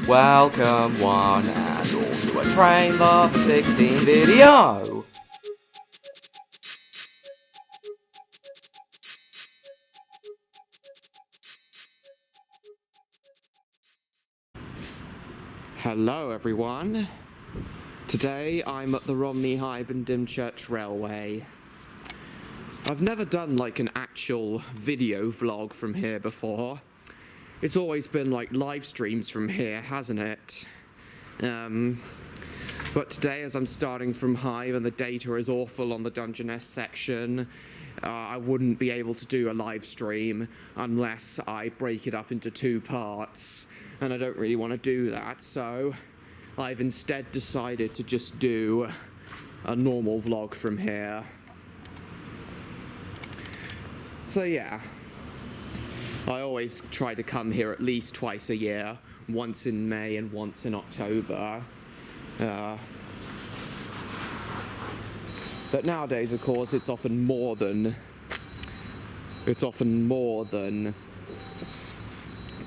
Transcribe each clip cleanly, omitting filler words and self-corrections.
Welcome one and all to a Train Love 16 video. Hello everyone. Today I'm at the Romney Hythe and Dymchurch railway. I've never done like an actual video vlog from here before. It's always been like live streams from here, hasn't it? But today, as I'm starting from Hythe and the data is awful on the Dungeness section, I wouldn't be able to do a live stream unless I break it up into two parts, and I don't really want to do that, so I've instead decided to just do a normal vlog from here. So yeah, I always try to come here at least twice a year, once in May and once in October. But nowadays, of course, it's often more than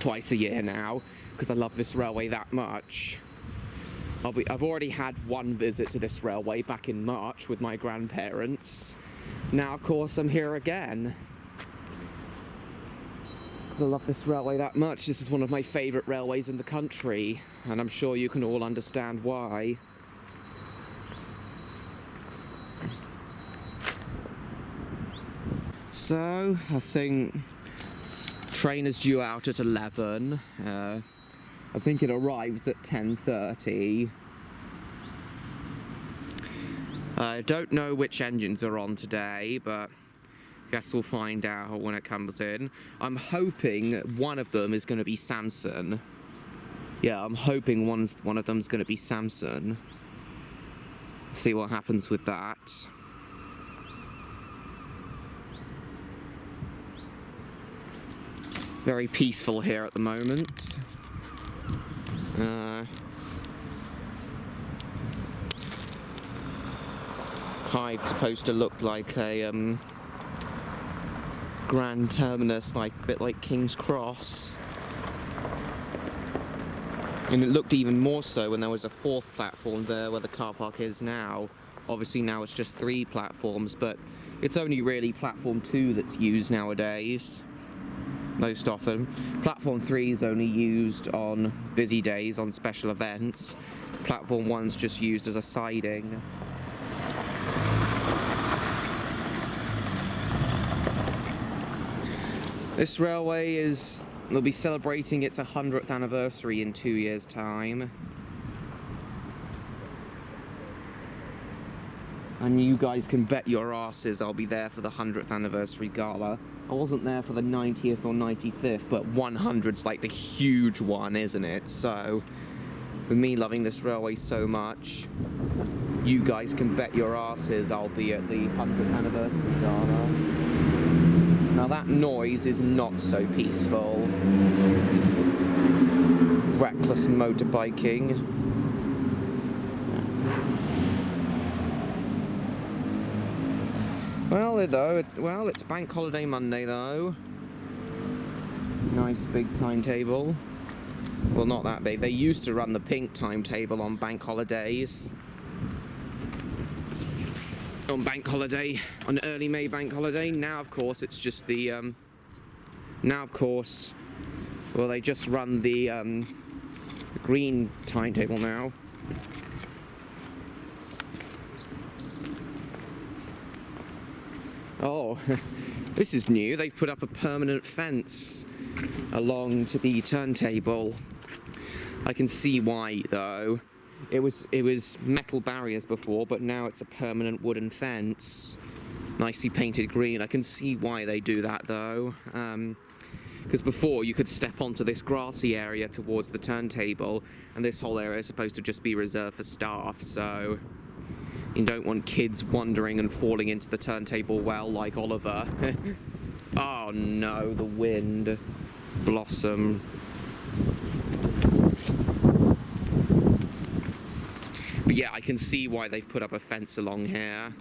twice a year now, because I love this railway that much. I've already had one visit to this railway back in March with my grandparents. Now, of course, I'm here again. I love this railway that much. This is one of my favourite railways in the country, and I'm sure you can all understand why. So, I think train is due out at 11. I think it arrives at 10:30. I don't know which engines are on today, but guess we'll find out when it comes in. I'm hoping one of them is going to be Samson. Yeah, I'm hoping one of them is going to be Samson. See what happens with that. Very peaceful here at the moment. Hythe's supposed to look like a grand terminus, like a bit like King's Cross. And it looked even more so when there was a fourth platform there where the car park is now. Obviously now it's just 3 platforms, but it's only really platform 2 that's used nowadays. Most often. Platform 3 is only used on busy days, on special events. Platform 1's just used as a siding. This railway they'll be celebrating its 100th anniversary in 2 years' time. And you guys can bet your asses I'll be there for the 100th anniversary gala. I wasn't there for the 90th or 95th, but 100's like the huge one, isn't it? So, with me loving this railway so much, you guys can bet your asses I'll be at the 100th anniversary gala. Now that noise is not so peaceful. Reckless motorbiking. Well, it's Bank Holiday Monday though. Nice big timetable. Well, not that big. They used to run the pink timetable on bank holidays. On bank holiday, on early May bank holiday. Now, of course, it's just the, well, they just run the green timetable now. Oh, this is new. They've put up a permanent fence along to the turntable. I can see why, though. It was metal barriers before, but now it's a permanent wooden fence. Nicely painted green. I can see why they do that, though. Because before, you could step onto this grassy area towards the turntable, and this whole area is supposed to just be reserved for staff, so you don't want kids wandering and falling into the turntable well like Oliver. Oh no, the wind. Blossom. But yeah, I can see why they've put up a fence along here.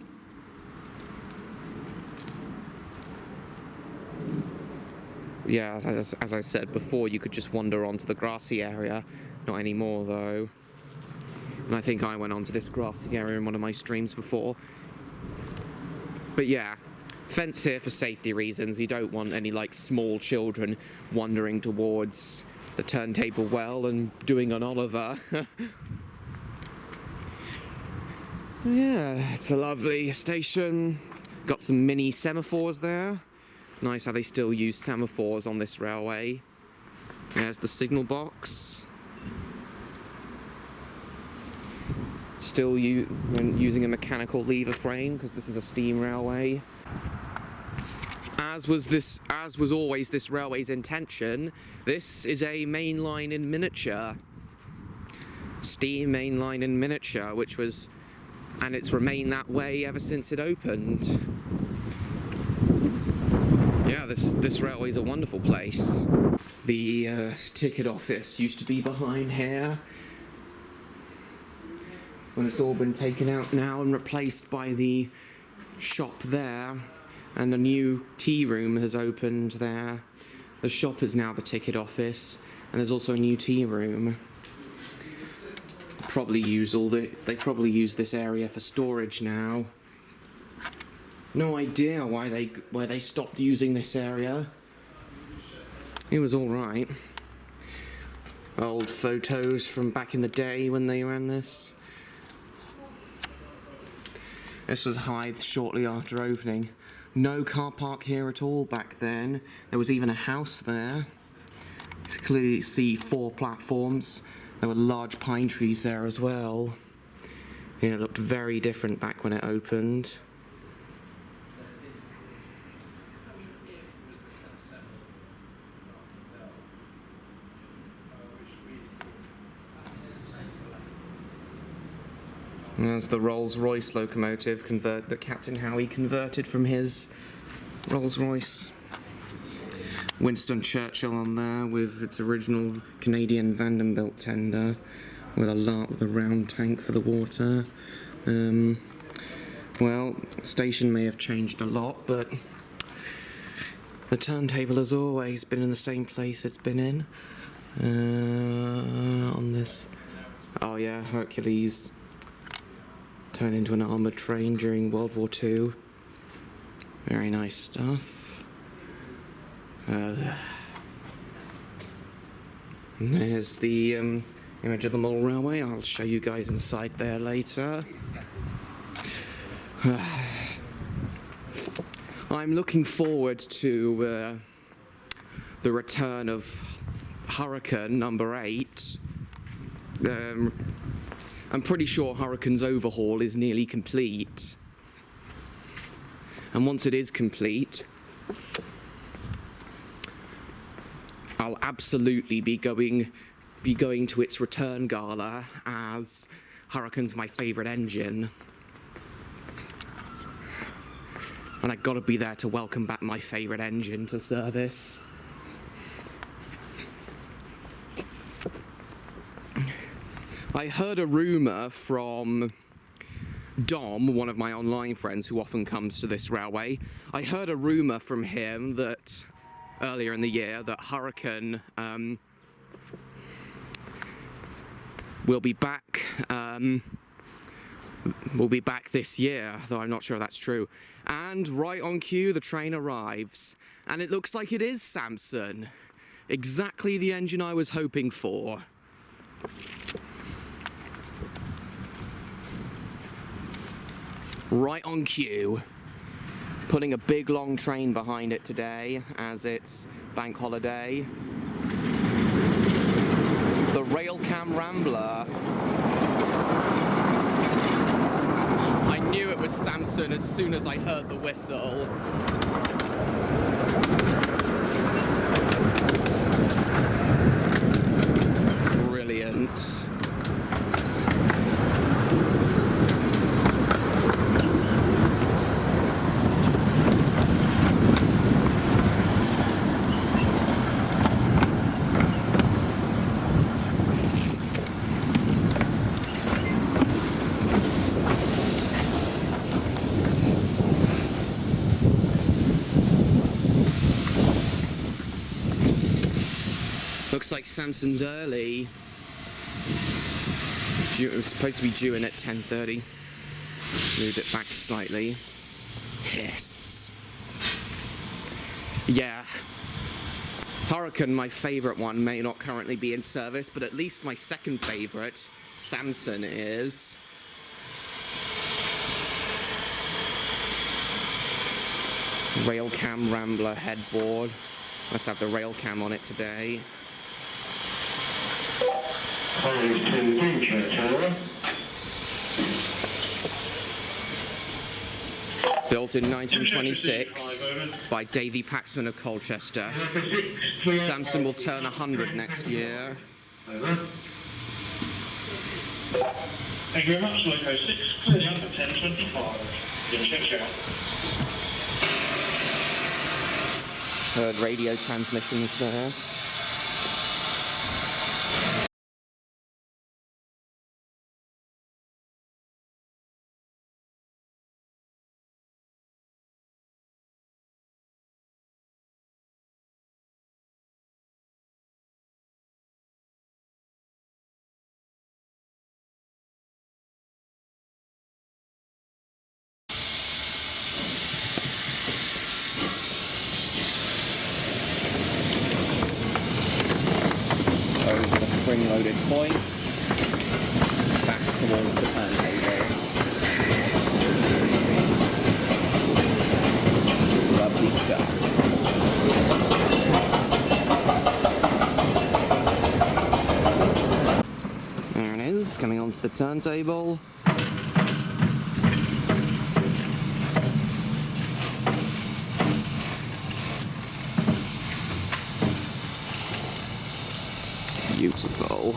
Yeah, as I said before, you could just wander onto the grassy area, Not anymore though. And I think I went onto this grassy area in one of my streams before. But yeah, fence here for safety reasons. You don't want any like small children wandering towards the turntable well and doing an Oliver. Yeah, it's a lovely station. Got some mini semaphores there. Nice how they still use semaphores on this railway. There's the signal box. Still using a mechanical lever frame because this is a steam railway. As was always this railway's intention, this is a main line in miniature. Steam main line in miniature, and it's remained that way ever since it opened. Yeah, this railway's a wonderful place. The ticket office used to be behind here. When it's all been taken out now and replaced by the shop there, and a new tea room has opened there. The shop is now the ticket office, and there's also a new tea room. They probably use this area for storage now. No idea why they stopped using this area. It was all right. Old photos from back in the day when they ran this. This was Hythe shortly after opening. No car park here at all back then. There was even a house there. You can clearly see 4 platforms. There were large pine trees there as well. Yeah, it looked very different back when it opened. And there's the Rolls-Royce locomotive that Captain Howie converted from his Rolls-Royce. Winston Churchill on there with its original Canadian Vanderbilt tender with a round tank for the water. Well, the station may have changed a lot, but the turntable has always been in the same place it's been in. On this, oh yeah, Hercules turned into an armoured train during World War II. Very nice stuff. And there's the image of the Mole Railway. I'll show you guys inside there later. I'm looking forward to the return of Hurricane number 8. I'm pretty sure Hurricane's overhaul is nearly complete. And once it is complete, I'll absolutely be going to its return gala, as Hurricane's my favourite engine. And I've got to be there to welcome back my favourite engine to service. I heard a rumour from Dom, one of my online friends who often comes to this railway. I heard a rumour from him that earlier in the year that Hurricane will be back this year, though I'm not sure that's true. And right on cue, the train arrives, and it looks like it is Samson. Exactly the engine I was hoping for. Right on cue. Putting a big long train behind it today, as it's bank holiday. The Railcam Rambler. I knew it was Samson as soon as I heard the whistle. Brilliant. Looks like Samson's early. It was supposed to be due in at 10:30. Moved it back slightly. Yes. Yeah. Hurricane, my favourite one, may not currently be in service, but at least my second favourite, Samson, is. Railcam Rambler headboard. Must have the Railcam on it today. Hythe and Dymchurch. Built in 1926 by Davy Paxman of Colchester. Samson will turn 100 next year. Thank you very much, Loco 6, clearing up at 10:25. Check out. Heard radio transmissions there. Over the spring-loaded points, back towards the turntable. Lovely stuff. There it is, coming onto the turntable. Beautiful.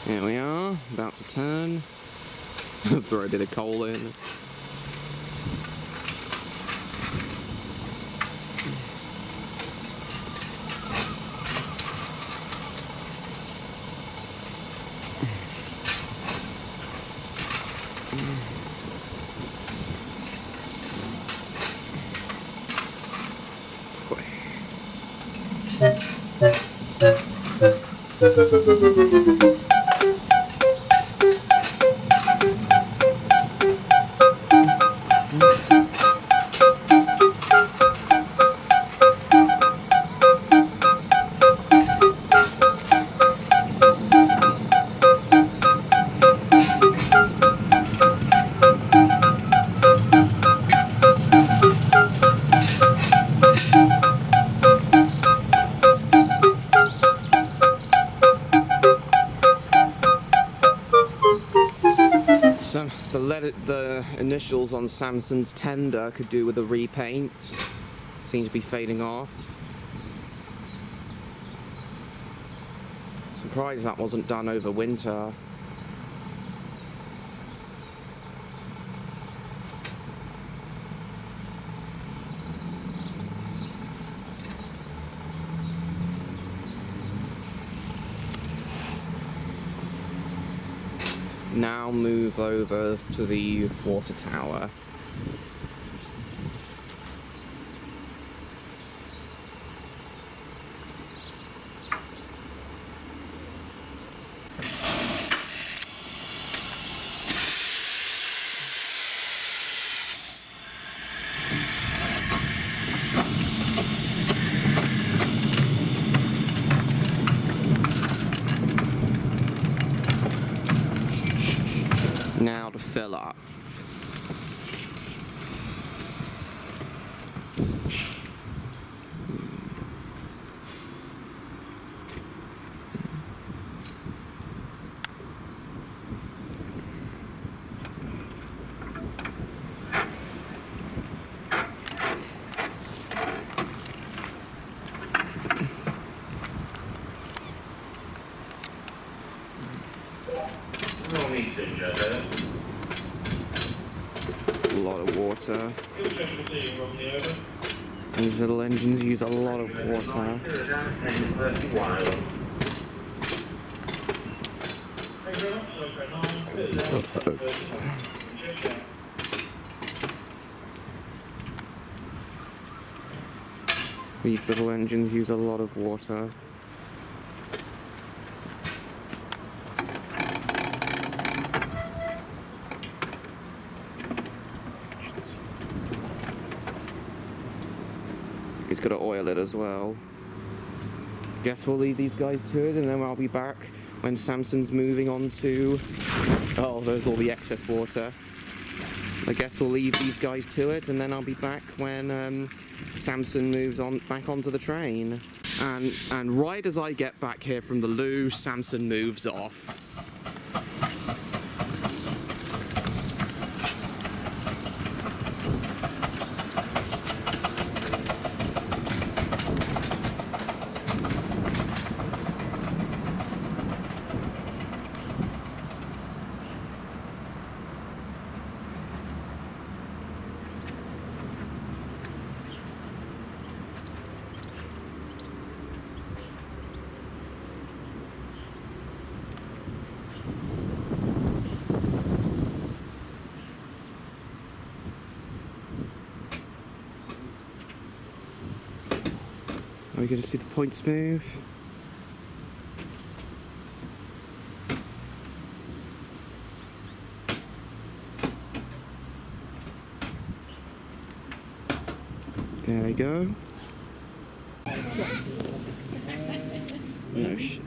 Here we are, about to turn. Throw a bit of coal in. So the initials on Samson's tender could do with a repaint. Seem to be fading off. Surprised that wasn't done over winter. Now move over to the water tower. Now to fill up. Romney Hythe. A lot of water. These little engines use a lot of water. These little engines use a lot of water. He's got to oil it as well. Guess we'll leave these guys to it, and then I'll be back when Samson's moving on to... Oh, there's all the excess water. I guess we'll leave these guys to it, and then I'll be back when Samson moves on back onto the train. And right as I get back here from the loo, Samson moves off. Are we going to see the points move? There they go. No shit.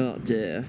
Oh dear.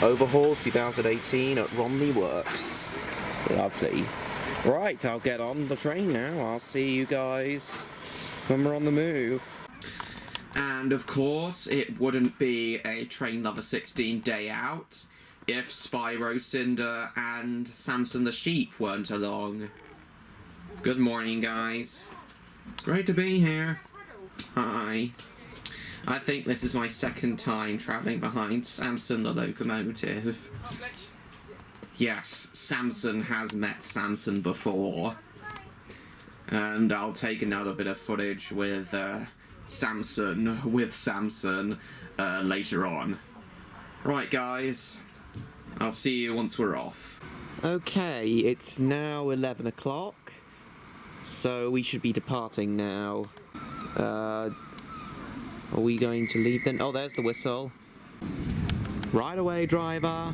Overhaul 2018 at Romney Works. Lovely. Right, I'll get on the train now. I'll see you guys when we're on the move. And of course, it wouldn't be a Train Lover 16 day out if Spyro, Cynder and Samson the sheep weren't along. Good morning, guys. Great to be here. Hi. I think this is my second time travelling behind Samson the locomotive. Yes, Samson has met Samson before. And I'll take another bit of footage with Samson later on. Right, guys. I'll see you once we're off. Okay, it's now 11 o'clock. So we should be departing now. Are we going to leave then? Oh, there's the whistle. Right away, driver.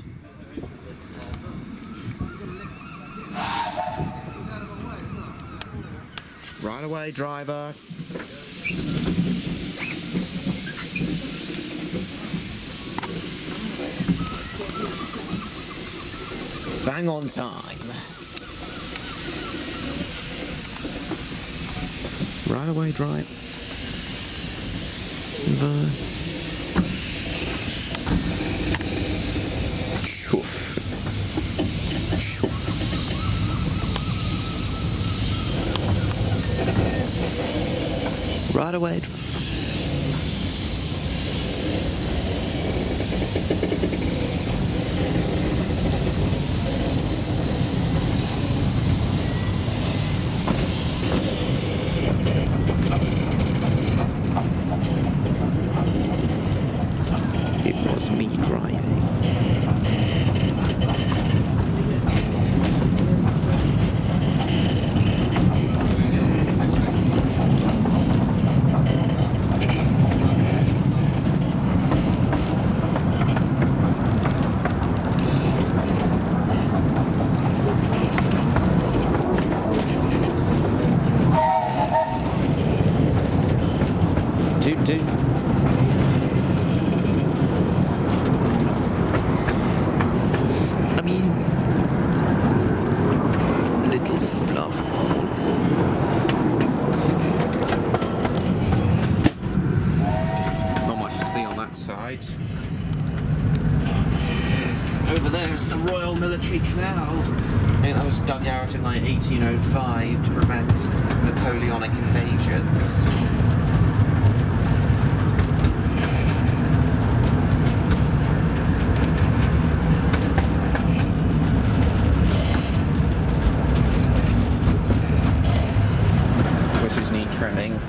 Right away, driver. Bang on time. Right away, drive. Right away. It was me driving. Toot toot. I mean, little fluff ball. Not much to see on that side. Over there is the Royal Military Canal. I think that was dug out in like 1805 to prevent Napoleonic invasions. Bushes need trimming.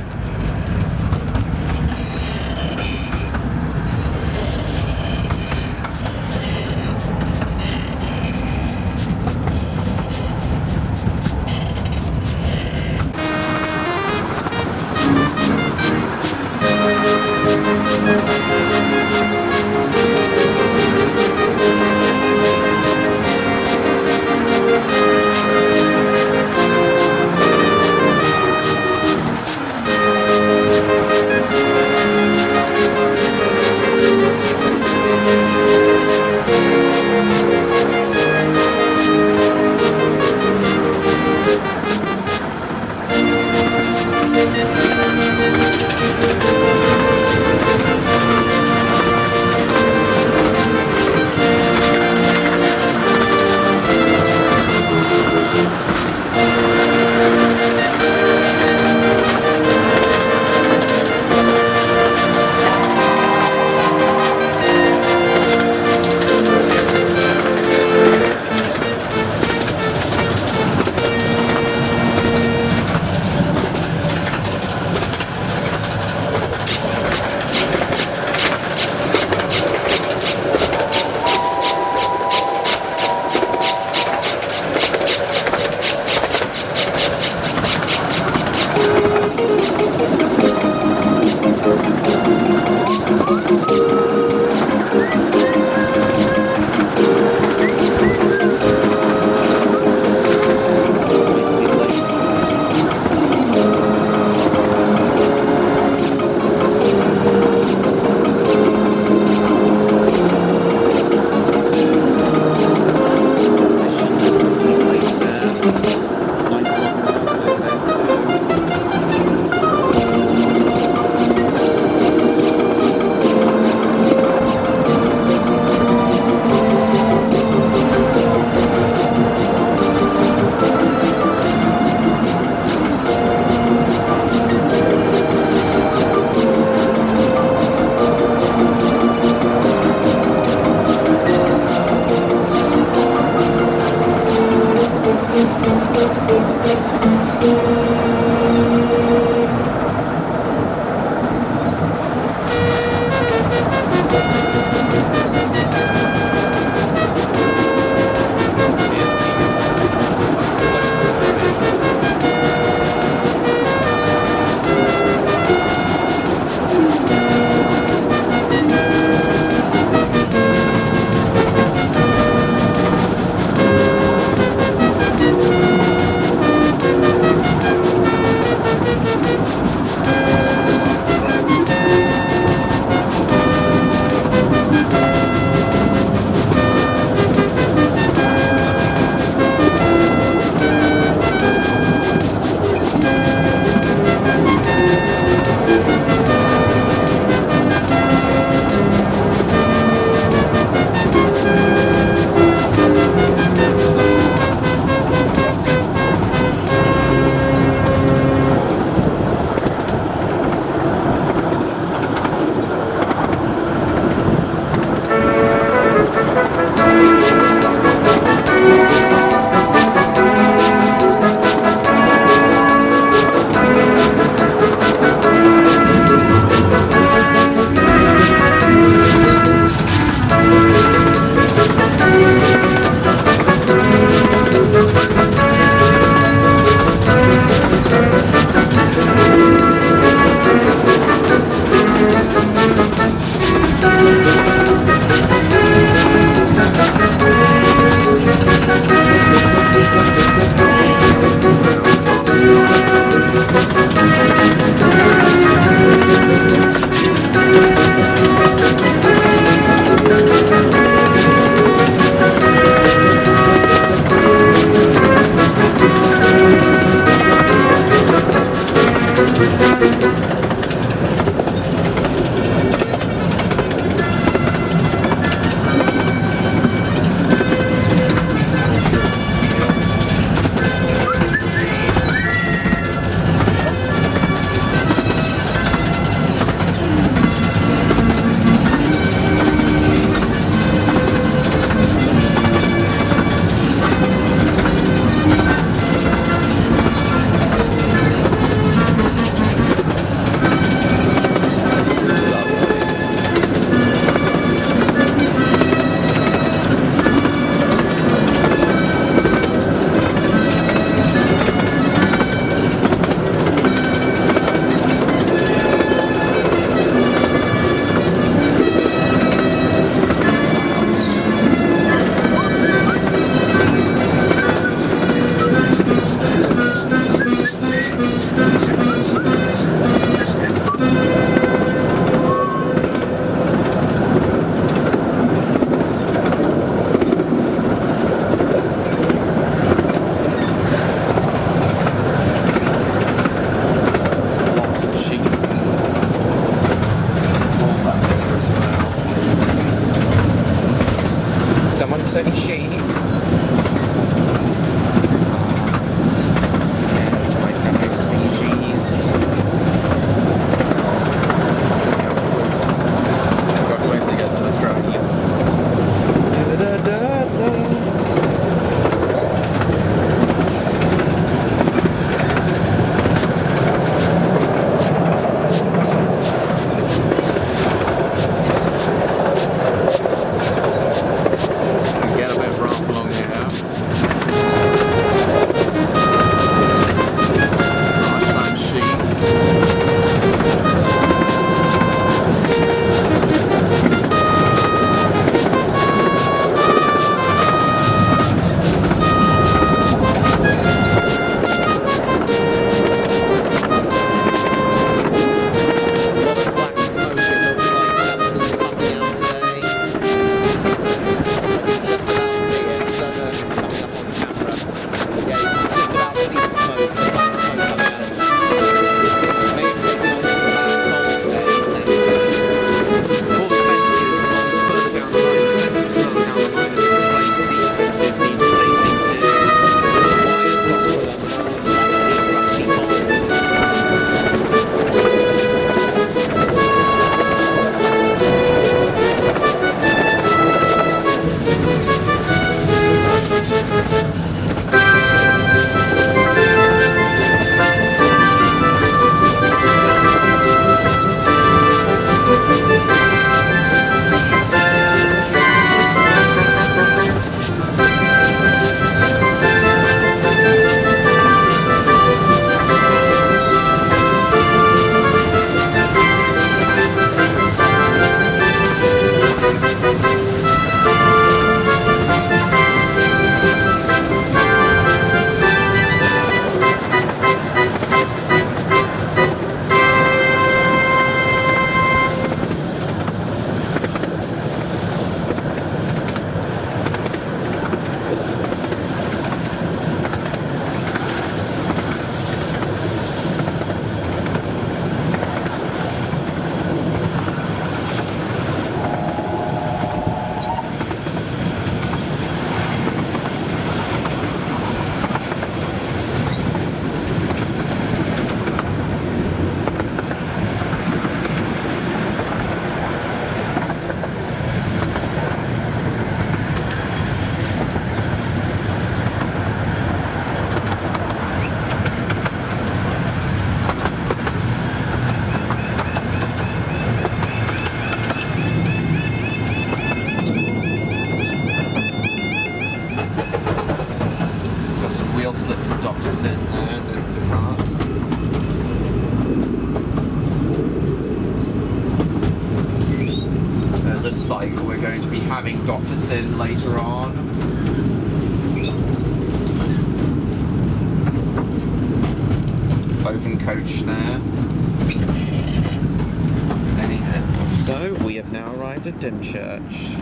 any sheep. Yes, my fellow species. Look how close they get to the train. Get a bit rough along here. Marshland sheep. Looks like we're going to be having Dr. Sin later on. Open coach there. Anyhow, so we have now arrived at Dymchurch.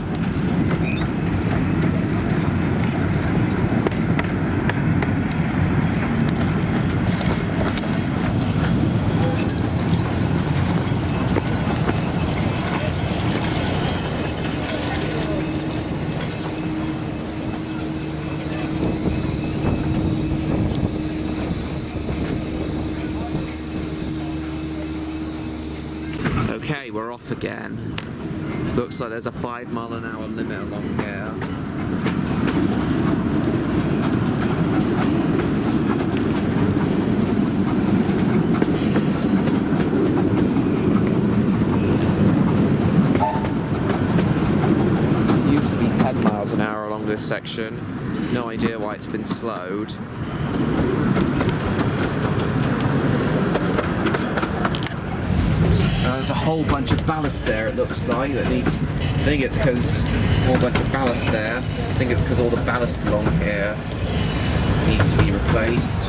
Okay, we're off again. Looks like there's a 5-mile-an-hour limit along here. It used to be 10 miles an hour along this section. No idea why it's been slowed. There's a whole bunch of ballast there, it looks like. I think it's because a whole bunch of ballast there. I think it's because all the ballast along here needs to be replaced.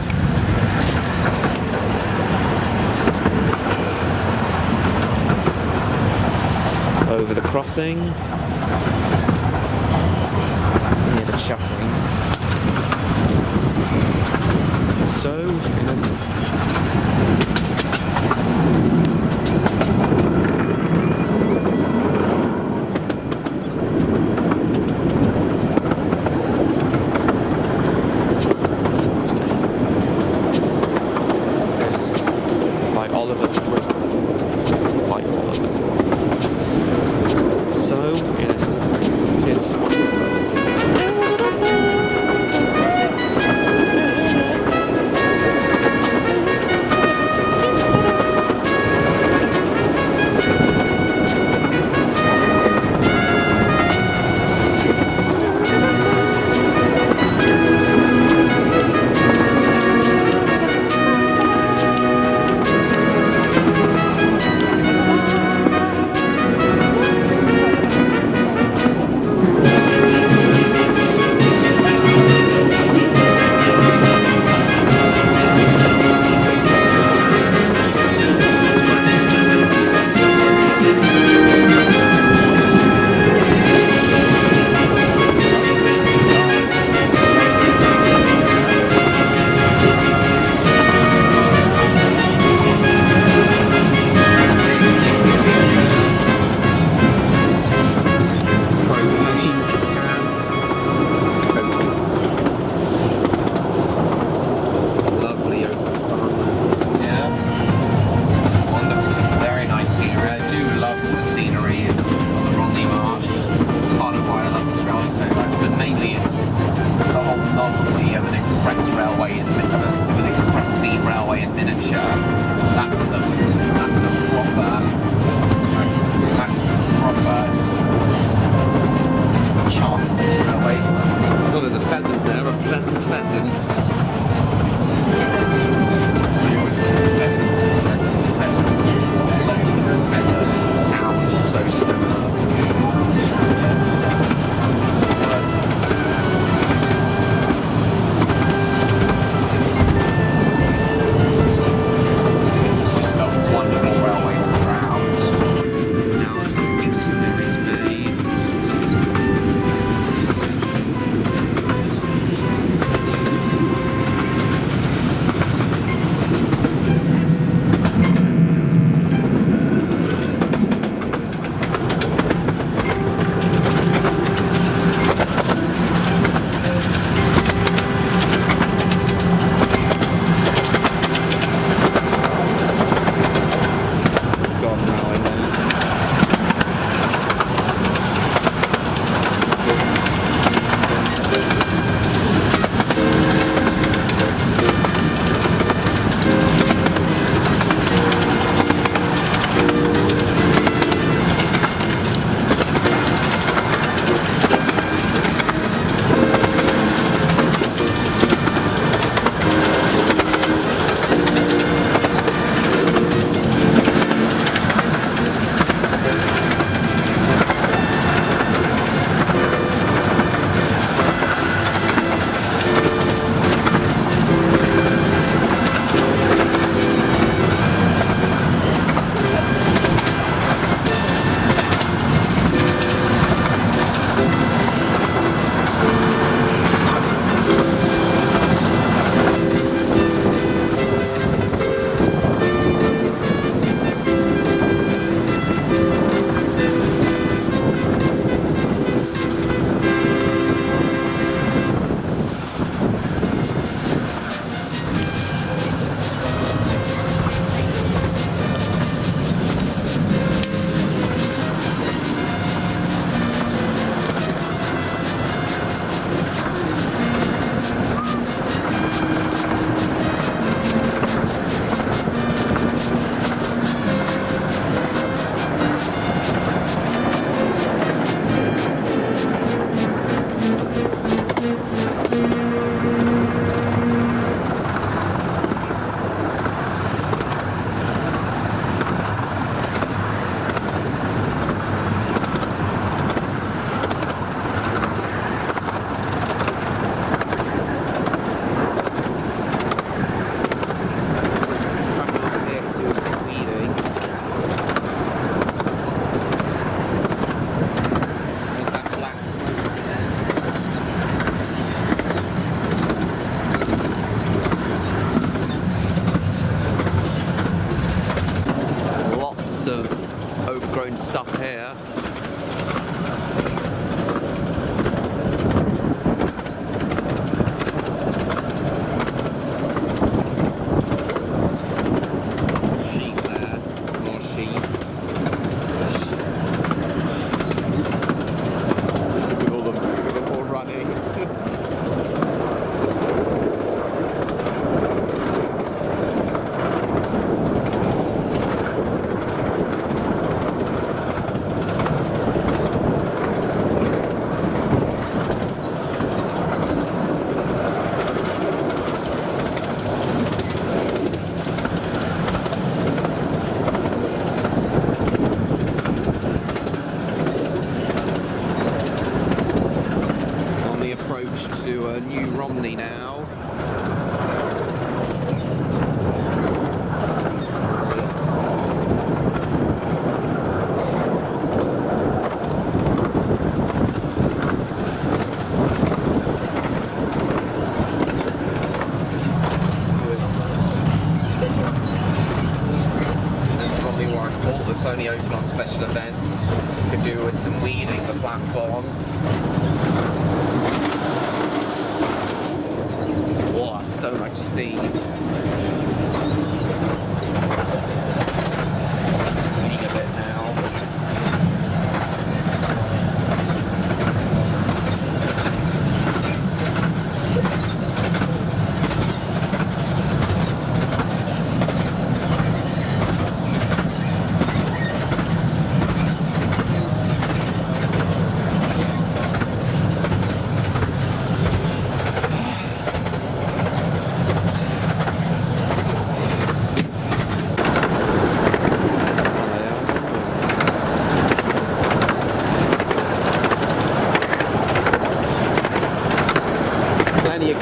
Over the crossing. Near the shuffling. So, overgrown stuff here. To New Romney now. That's Romney Hall that's only open on special events. Could do with some weeding the platform. So much steam. Eating a bit now.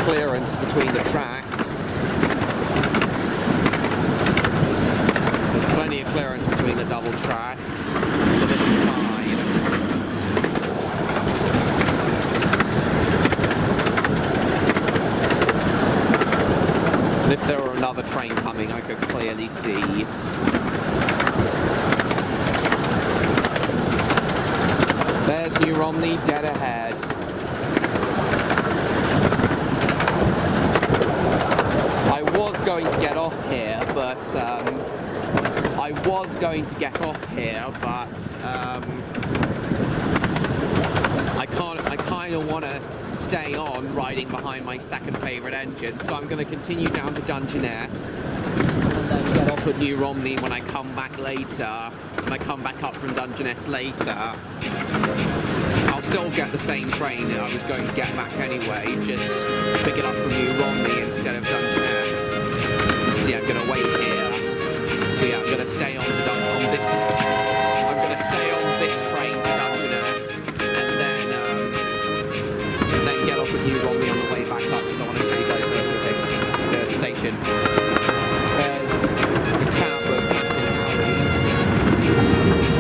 Clearance between the tracks. There's plenty of clearance between the double track, so this is fine. And if there were another train coming, I could clearly see. There's New Romney, dead ahead. Going to get off here, but I was going to get off here, but I kind of want to stay on riding behind my second favourite engine, so I'm going to continue down to Dungeness and then get off at New Romney when I come back later. When I come back up from Dungeness later, I'll still get the same train that I was going to get back anyway, just pick it up from New Romney instead of Dungeness. So yeah, I'm gonna wait here. So yeah, I'm gonna stay on this. I'm gonna stay on this train to Dungeness, and then get off at New Romney on the way back up. Because I want to show you guys the station. There's the cab of Captain Howie.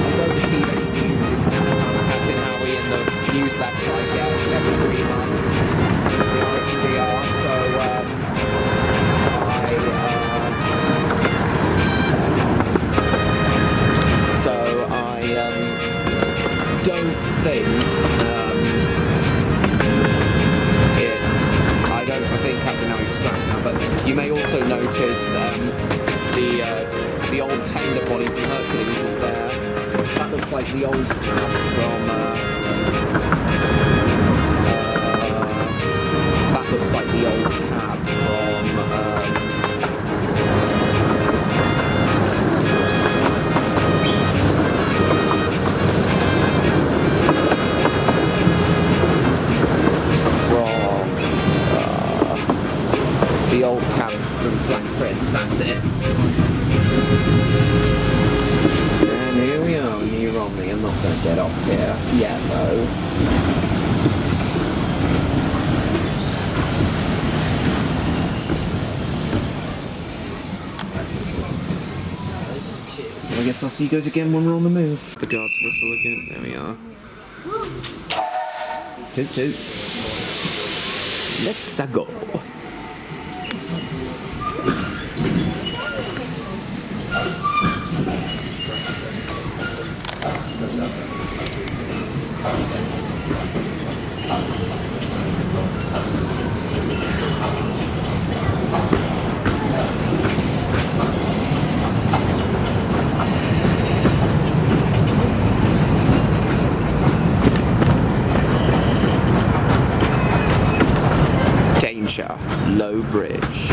I don't see any news about Captain Howie in the newsletter. I get every 3 months. RH&DR. So I don't think I think Captain Howie's scrapped now, but you may also notice the old tender body from Hercules is there. That looks like the old cab from that looks like the old cab from the old cab from Black Prince, that's it. And here we are, New Romney. I'm not going to get off here yet, though. I guess I'll see you guys again when we're on the move. The guards whistle again. There we are. Toot toot. Let's go. Danger, low bridge.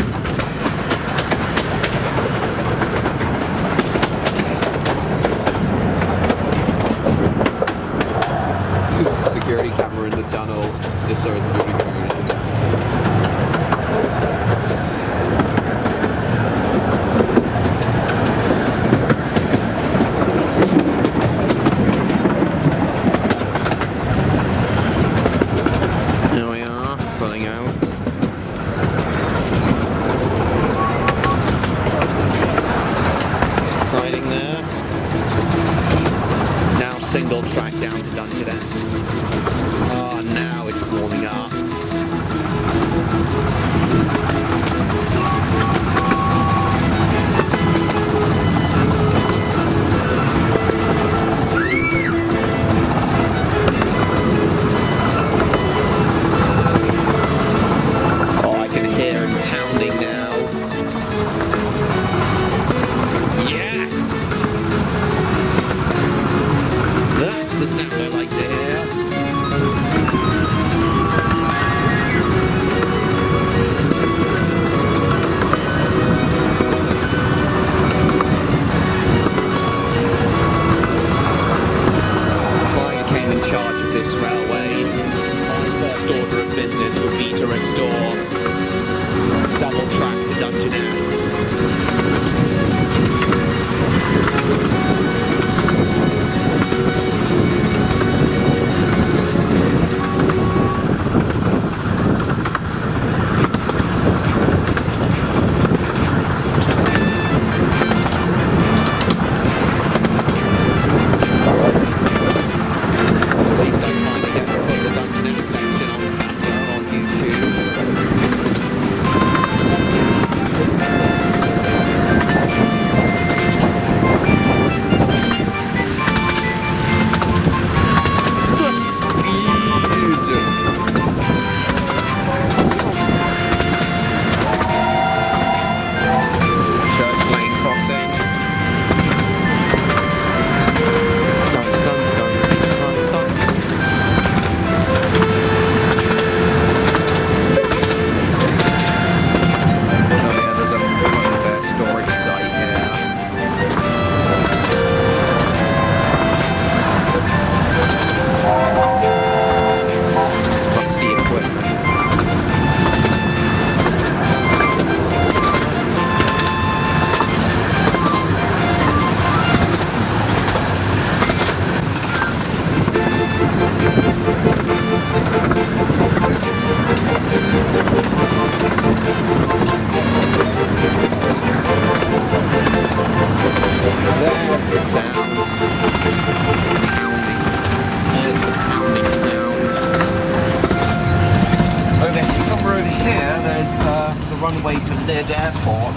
Security camera in the tunnel. Just so it's security camera in the tunnel. There we are, pulling out. Siding there. Now single track down to Dungeness. Oh, now it's warming up. Oh, I can hear him pounding now. Yeah! That's the sound I like to hear. If I came in charge of this railway, my first order of business would be to restore double track to Dungeness. Please don't mind me getting to put the Dungeness section on YouTube. The speed! Church Lane crossing. Dun, dun, dun, dun, dun. Oh yeah, there's a one of their storage site here. Rusty equipment. There's the sound. Pounding. There's the pounding sound. Somewhere over here, there's the runway for Lid Airport.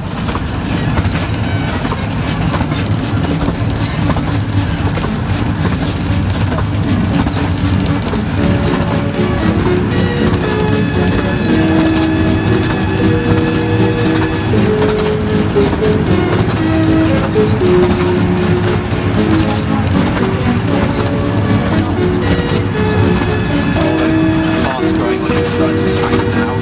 Parts growing on the front track now.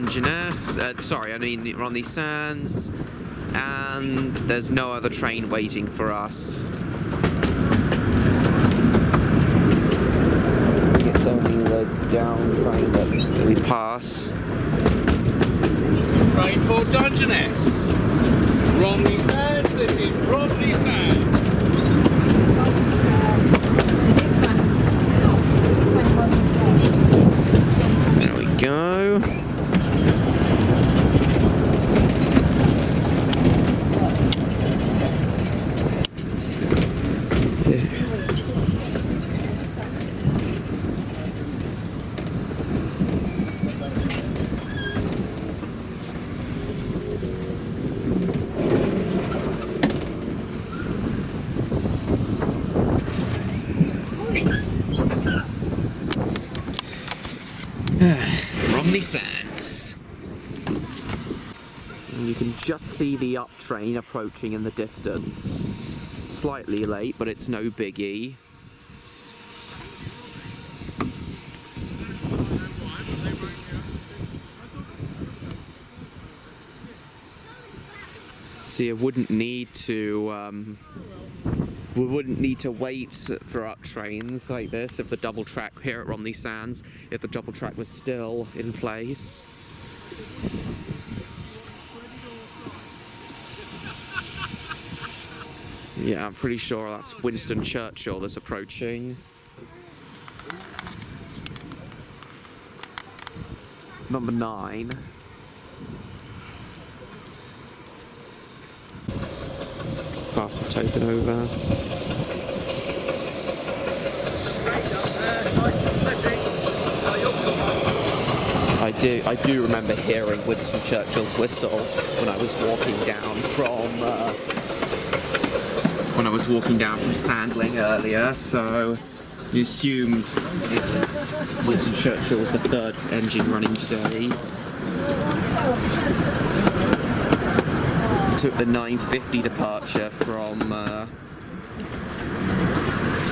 Dungeness. Sorry, I mean Romney Sands. And there's no other train waiting for us. It's only the down train that we pass. Train for Dungeness. Romney Sands, this is Romney Sands. There we go. Romney Sands. And you can just see the up train approaching in the distance. Slightly late, but it's no biggie. See, I wouldn't need to we wouldn't need to wait for up trains like this if the double track here at Romney Sands, if the double track was still in place. Yeah, I'm pretty sure that's Winston Churchill that's approaching. Number 9. Let's pass the token over. I do remember hearing Winston Churchill's whistle when I was walking down from Sandling earlier, so you assumed it was Winston Churchill was the 3rd engine running today. Took the 9:50 departure from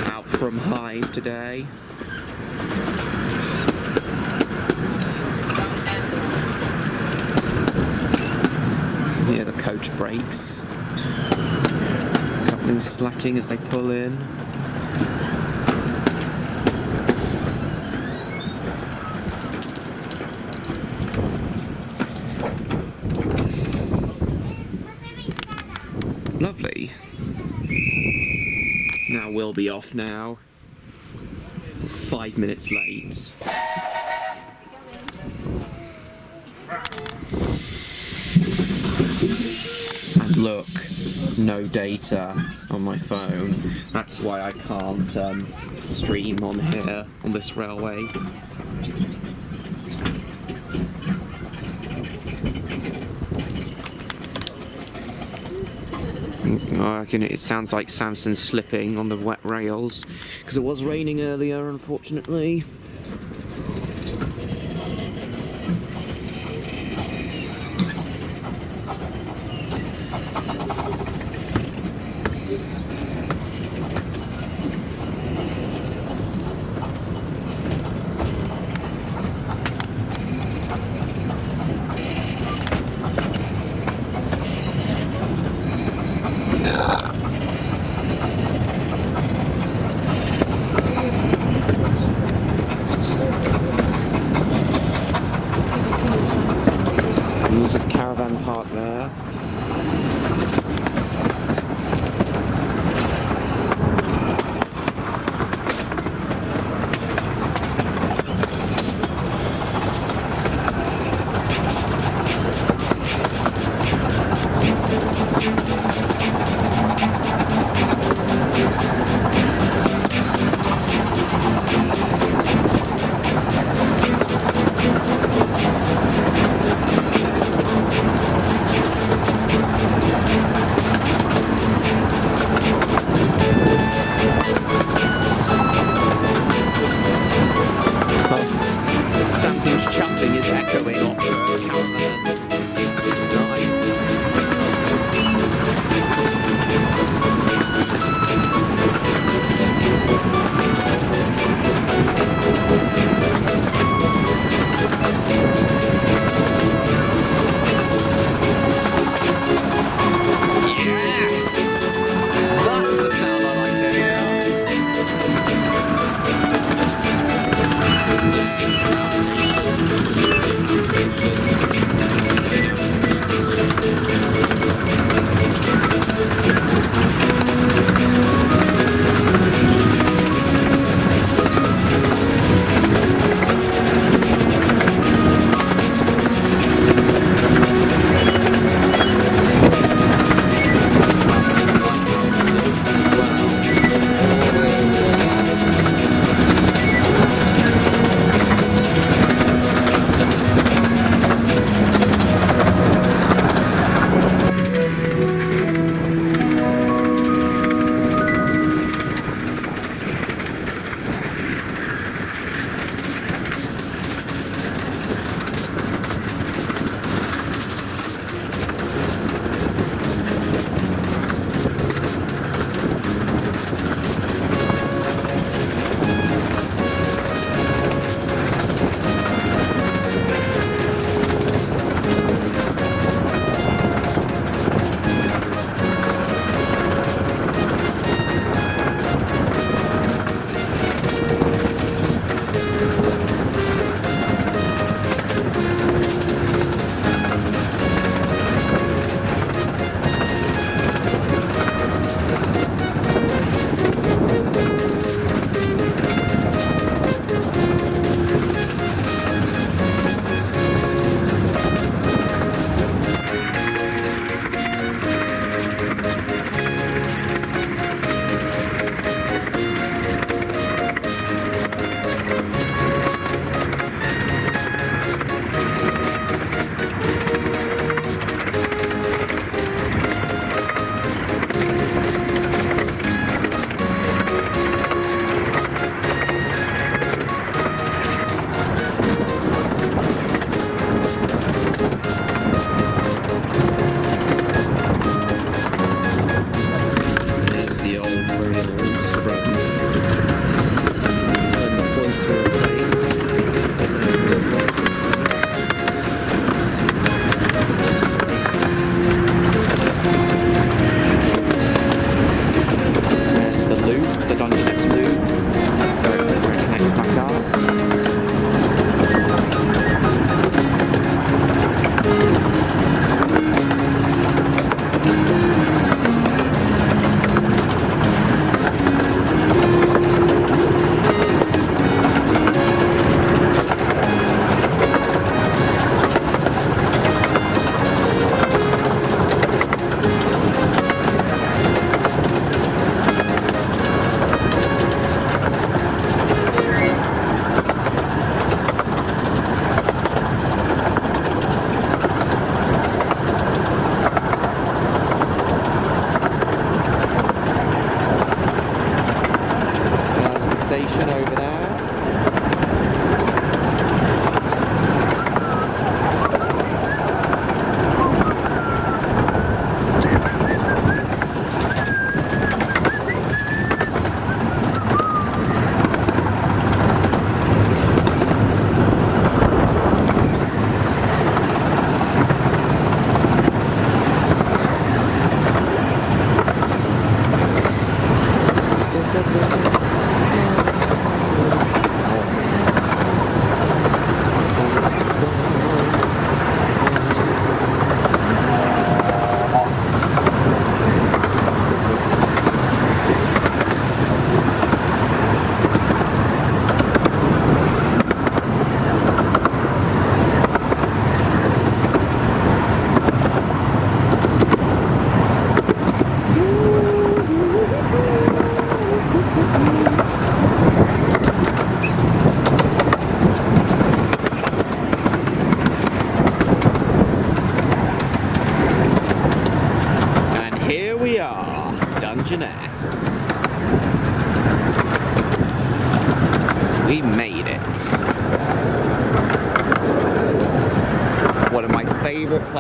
out from Hythe today. Here the coach brakes. Coupling slacking as they pull in. Lovely. Now we'll be off now. 5 minutes late. And look, no data on my phone. That's why I can't stream on here, on this railway. I reckon it sounds like Samson's slipping on the wet rails, because it was raining earlier, unfortunately. There's a caravan park there.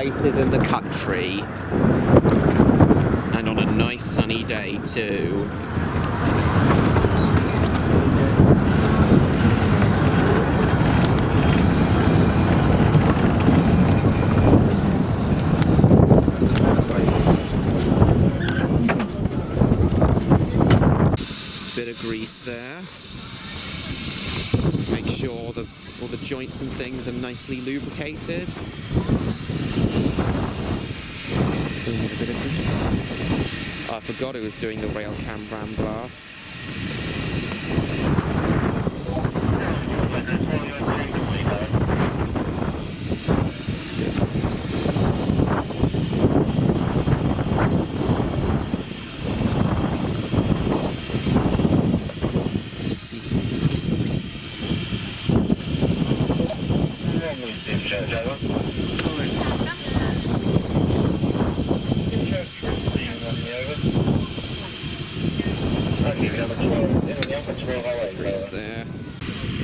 places in the country. And on a nice sunny day too. Bit of grease there. Make sure that all the joints and things are nicely lubricated. Oh, I forgot it was doing the rail cam rambler.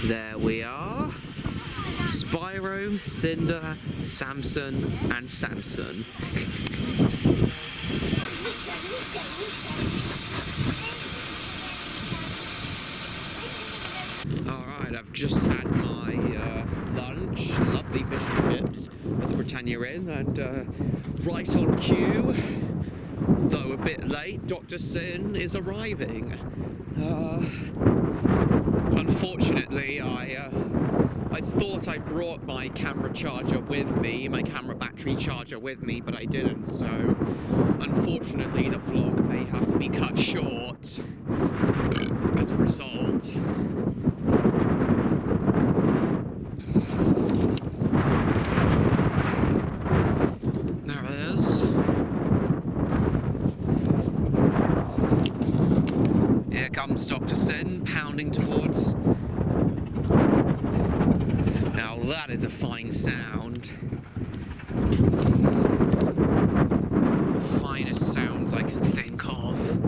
There we are. Spyro, Cynder, Samson and Samson. Alright, I've just had my lunch, lovely fish and chips at the Britannia Inn, and right on cue, though a bit late, Dr. Sin is arriving. Unfortunately, I thought I brought my camera charger with me, my camera battery charger with me, but I didn't, so unfortunately the vlog may have to be cut short as a result. There it is. Here comes Dr. Sin, pounding towards. Now that is a fine sound. The finest sounds I can think of.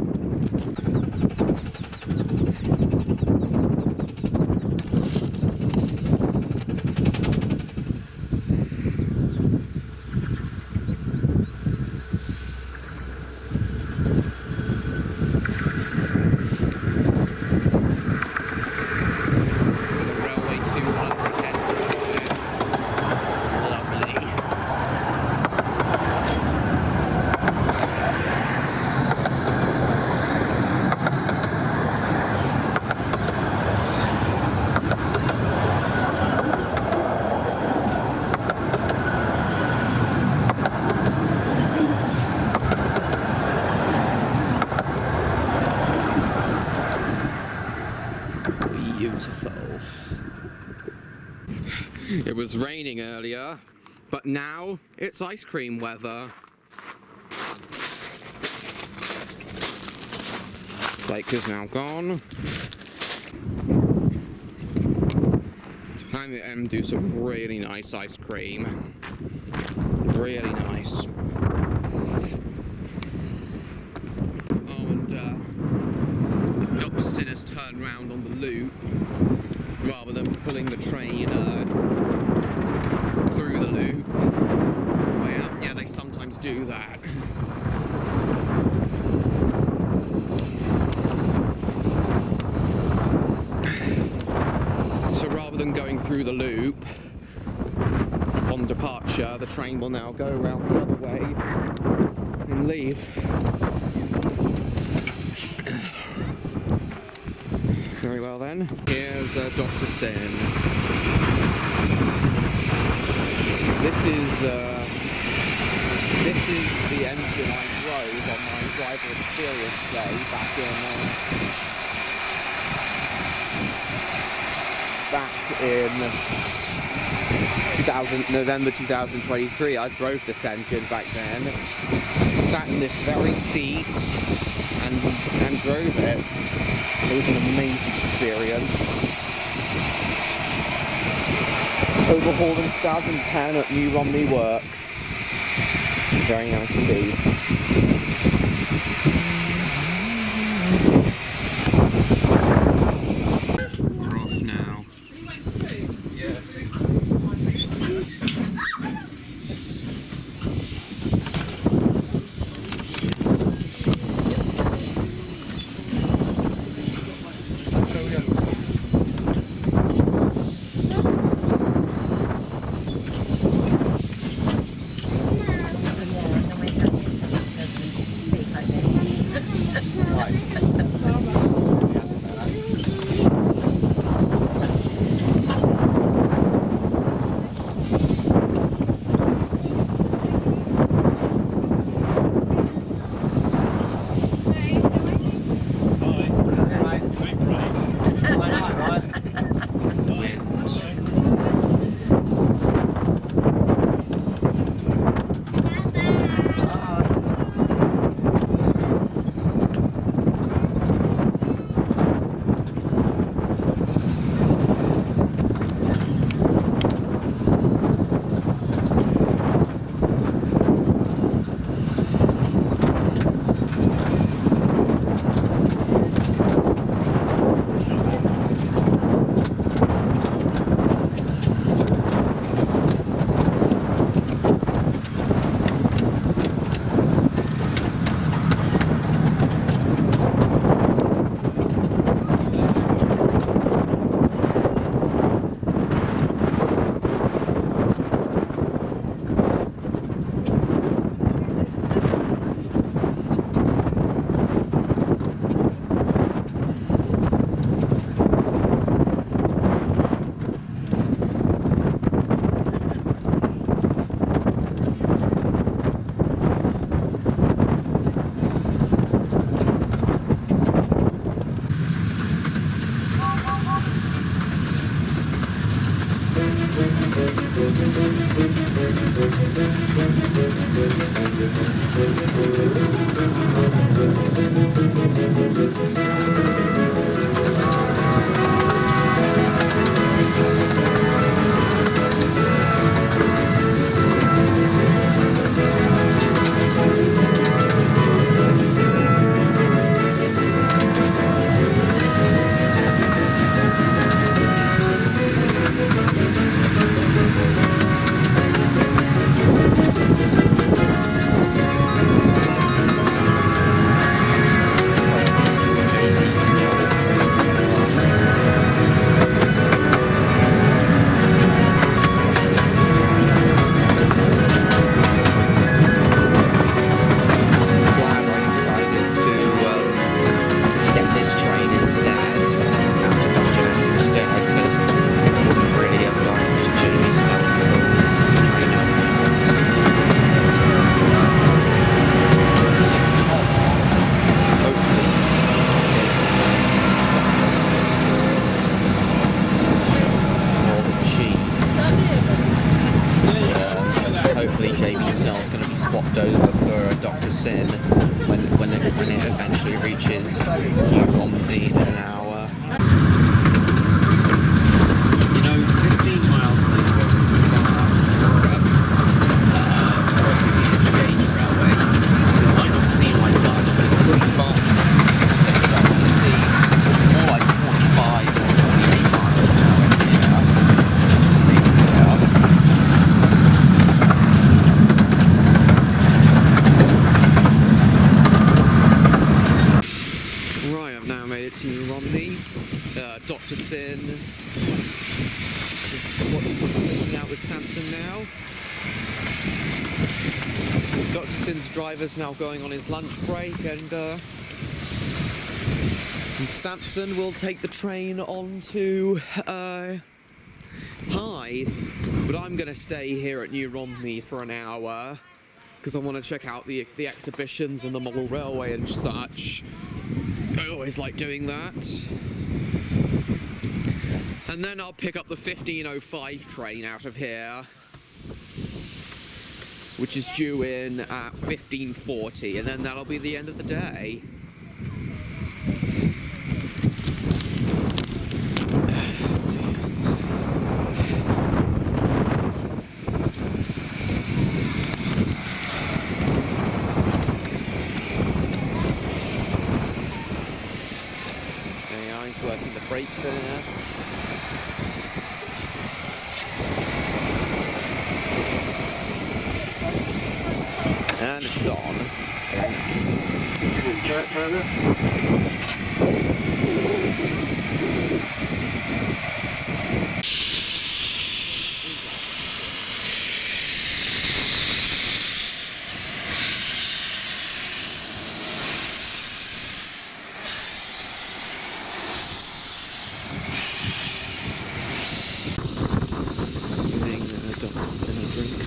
Beautiful. It was raining earlier, but now it's ice cream weather. Lake is now gone. Time to do some really nice ice cream. Really nice. Dr. Sin has turned round on the loop rather than pulling the train through the loop. Well, yeah, they sometimes do that. So rather than going through the loop on departure, the train will now go around the other way and leave. Very well then. Here's Dr. Sin. This is the engine I drove on my driver experience day back in November 2023. I drove this engine back then. Sat in this very seat and drove it. It was an amazing experience. Overhauled in 2010 at New Romney Works. Very nice indeed. We're off now. swapped over for Dr. Sin when it eventually reaches New Romney in an hour. You know, 15 miles an hour is fast for a gauge railway. It might not seem like much, but it's pretty fast. You see, it's more like 45 or 48 miles an hour here. So just see here. Right, I've now made it to New Romney. Dr. Sin. What's looking out with Samson now? Dr. Sin's driver's now going on his lunch break, and Samson will take the train on to Hythe, but I'm going to stay here at New Romney for an hour because I want to check out the exhibitions and the model railway and such. I always like doing that. And then I'll pick up the 15:05 train out of here, which is due in at 15:40, and then that'll be the end of the day. Working the brake there. And it's on.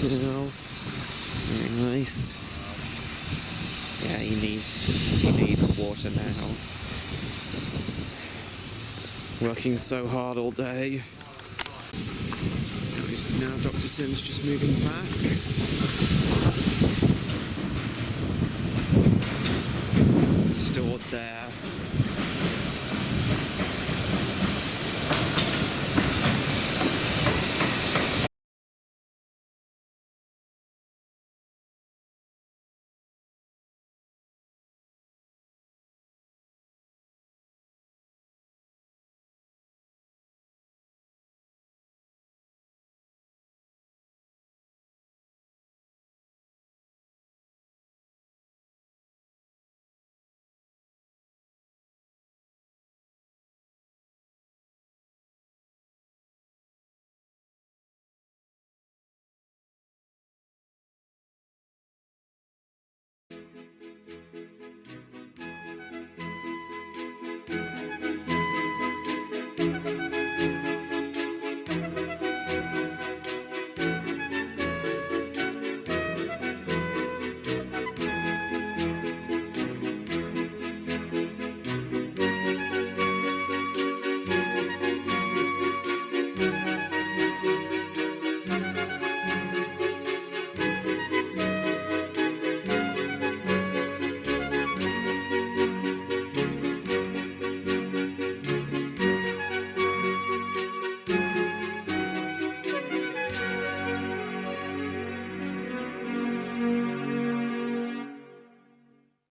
Now. Very nice. Yeah, he needs water now. Working so hard all day. Now Dr. Sin's just moving back. Stored there.